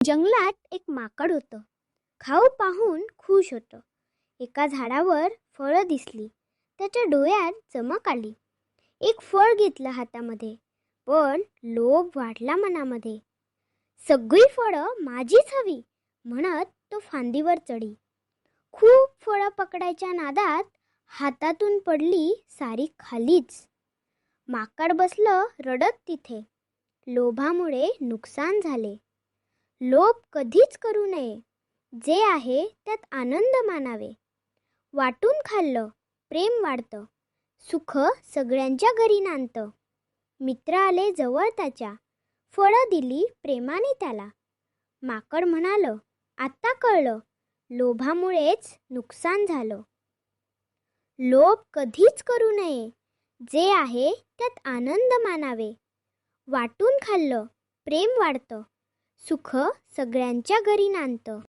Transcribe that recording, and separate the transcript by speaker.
Speaker 1: जंगलात एक माकड होतं. खाऊ पाहून खुश होतं. एका झाडावर फळं दिसली. त्याच्या डोळ्यात चमक आली. एक फळ घेतलं हातामध्ये, पण लोभ वाढला मनामध्ये. सगळी फळं माझीच हवी म्हणत तो फांदीवर चढी. खूप फळं पकडायच्या नादात हातातून पडली सारी खालीच. माकड बसलं रडत तिथे. लोभामुळे नुकसान झाले. लोभ कधीच करू नये. जे आहे त्यात आनंद मानावे. वाटून खाल्लं प्रेम वाढतं. सुख सगळ्यांच्या घरी नांदतं. मित्र आले जवळ त्याच्या, फळं दिली प्रेमाने त्याला. माकड म्हणालं, आता कळलं, लोभामुळेच नुकसान झालं. लोभ कधीच करू नये. जे आहे त्यात आनंद मानावे. वाटून खाल्लं प्रेम वाढतं. सुख सगळ्यांच्या घरी नांदतं.